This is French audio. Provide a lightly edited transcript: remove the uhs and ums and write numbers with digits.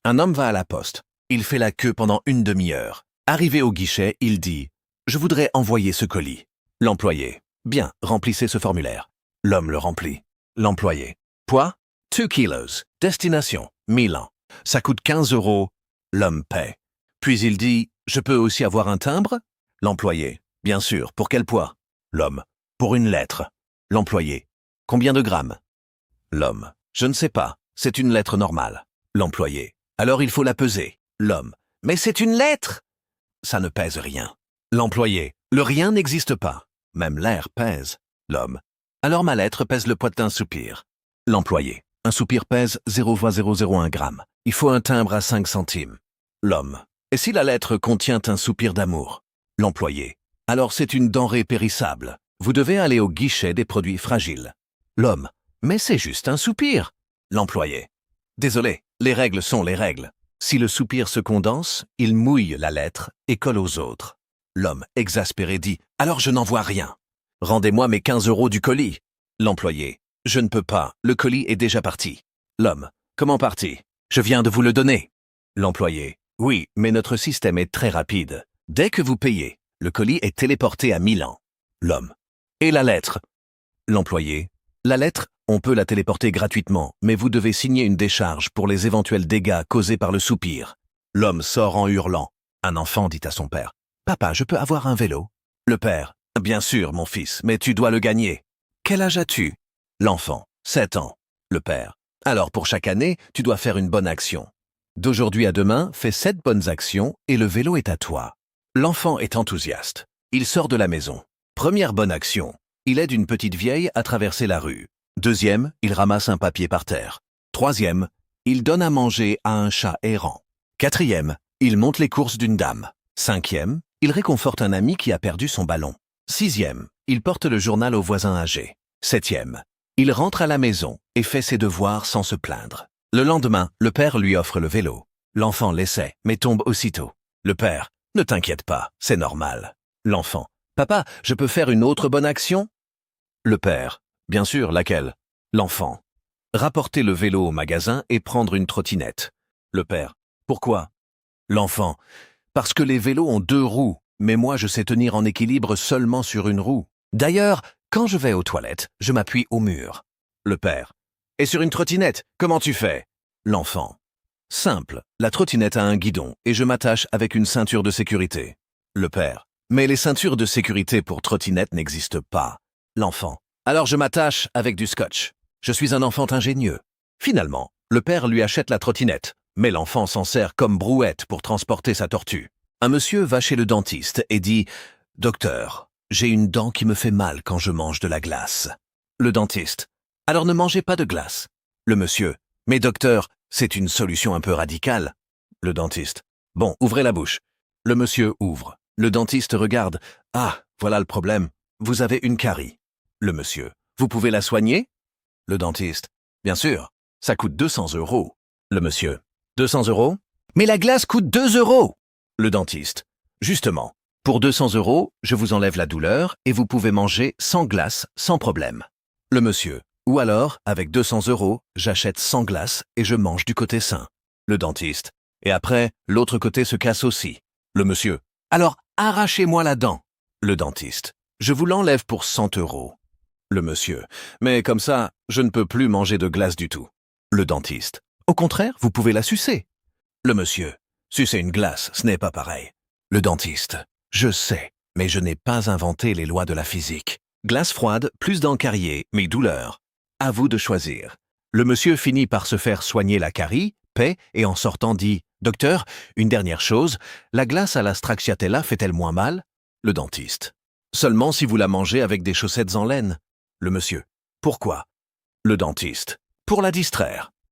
Un homme va à la poste. Il fait la queue pendant une demi-heure. Arrivé au guichet, il dit « Je voudrais envoyer ce colis ». L'employé « Bien, remplissez ce formulaire ». L'homme le remplit. L'employé « Poids 2 kilos. Destination Milan. Ça coûte 15 €. L'homme paie. Puis il dit « Je peux aussi avoir un timbre ?» L'employé « Bien sûr, pour quel poids ?» L'homme « Pour une lettre. » L'employé « Combien de grammes ?» L'homme « Je ne sais pas, c'est une lettre normale. » L'employé « Alors il faut la peser. » L'homme « Mais c'est une lettre !» Ça ne pèse rien. L'employé « Le rien n'existe pas. Même l'air pèse. » L'homme « Alors ma lettre pèse le poids d'un soupir. » L'employé « Un soupir pèse 0,001 g. Il faut un timbre à 5 centimes. » L'homme « Et si la lettre contient un soupir d'amour ?» L'employé « Alors c'est une denrée périssable. Vous devez aller au guichet des produits fragiles. » L'homme « Mais c'est juste un soupir. » L'employé « Désolé, les règles sont les règles. Si le soupir se condense, il mouille la lettre et colle aux autres. » L'homme, exaspéré, dit « Alors je n'en vois rien. Rendez-moi mes 15 € du colis. » L'employé « Je ne peux pas, le colis est déjà parti. » L'homme « Comment parti? Je viens de vous le donner. » L'employé « Oui, mais notre système est très rapide. Dès que vous payez, le colis est téléporté à Milan. » L'homme « Et la lettre ?» L'employé « La lettre, on peut la téléporter gratuitement, mais vous devez signer une décharge pour les éventuels dégâts causés par le soupir. » L'homme sort en hurlant. Un enfant dit à son père « Papa, je peux avoir un vélo ?» Le père « Bien sûr, mon fils, mais tu dois le gagner. » Quel âge as-tu? L'enfant « 7 ans. » Le père « Alors pour chaque année, tu dois faire une bonne action. D'aujourd'hui à demain, fais 7 bonnes actions et le vélo est à toi. » L'enfant est enthousiaste. Il sort de la maison. Première bonne action. Il aide une petite vieille à traverser la rue. Deuxième, il ramasse un papier par terre. Troisième, il donne à manger à un chat errant. Quatrième, il monte les courses d'une dame. Cinquième, il réconforte un ami qui a perdu son ballon. Sixième, il porte le journal au voisin âgé. Septième, il rentre à la maison et fait ses devoirs sans se plaindre. Le lendemain, le père lui offre le vélo. L'enfant l'essaie, mais tombe aussitôt. Le père, ne t'inquiète pas, c'est normal. L'enfant, papa, je peux faire une autre bonne action? Le père, bien sûr, laquelle? L'enfant, rapporter le vélo au magasin et prendre une trottinette. Le père, pourquoi? L'enfant, parce que les vélos ont 2 roues, mais moi je sais tenir en équilibre seulement sur une roue. D'ailleurs, quand je vais aux toilettes, je m'appuie au mur. Le père, et sur une trottinette, comment tu fais? L'enfant, simple, la trottinette a un guidon et je m'attache avec une ceinture de sécurité. Le père, mais les ceintures de sécurité pour trottinette n'existent pas. L'enfant, alors je m'attache avec du scotch. Je suis un enfant ingénieux. Finalement, le père lui achète la trottinette, mais l'enfant s'en sert comme brouette pour transporter sa tortue. Un monsieur va chez le dentiste et dit « Docteur, j'ai une dent qui me fait mal quand je mange de la glace. » Le dentiste « Alors ne mangez pas de glace. » Le monsieur « Mais docteur, c'est une solution un peu radicale. » Le dentiste « Bon, ouvrez la bouche. » Le monsieur ouvre. Le dentiste regarde. « Ah, voilà le problème. Vous avez une carie. » Le monsieur « Vous pouvez la soigner ?» Le dentiste « Bien sûr, ça coûte 200 €. » Le monsieur « 200 €? Mais la glace coûte 2 €. » Le dentiste « Justement, pour 200 €, je vous enlève la douleur et vous pouvez manger sans glace, sans problème. » Le monsieur « Ou alors, avec 200 €, j'achète sans glace et je mange du côté sain. » Le dentiste « Et après, l'autre côté se casse aussi. » Le monsieur « Alors, arrachez-moi la dent. » Le dentiste « Je vous l'enlève pour 100 €. » Le monsieur « Mais comme ça, je ne peux plus manger de glace du tout. » Le dentiste « Au contraire, vous pouvez la sucer. » Le monsieur « Sucer une glace, ce n'est pas pareil. » Le dentiste « Je sais, mais je n'ai pas inventé les lois de la physique. Glace froide, plus dents cariées, mais douleur. À vous de choisir. » Le monsieur finit par se faire soigner la carie, paie et en sortant dit « Docteur, une dernière chose, la glace à la stracciatella fait-elle moins mal? » Le dentiste « Seulement si vous la mangez avec des chaussettes en laine. » Le monsieur « Pourquoi? » Le dentiste « Pour la distraire.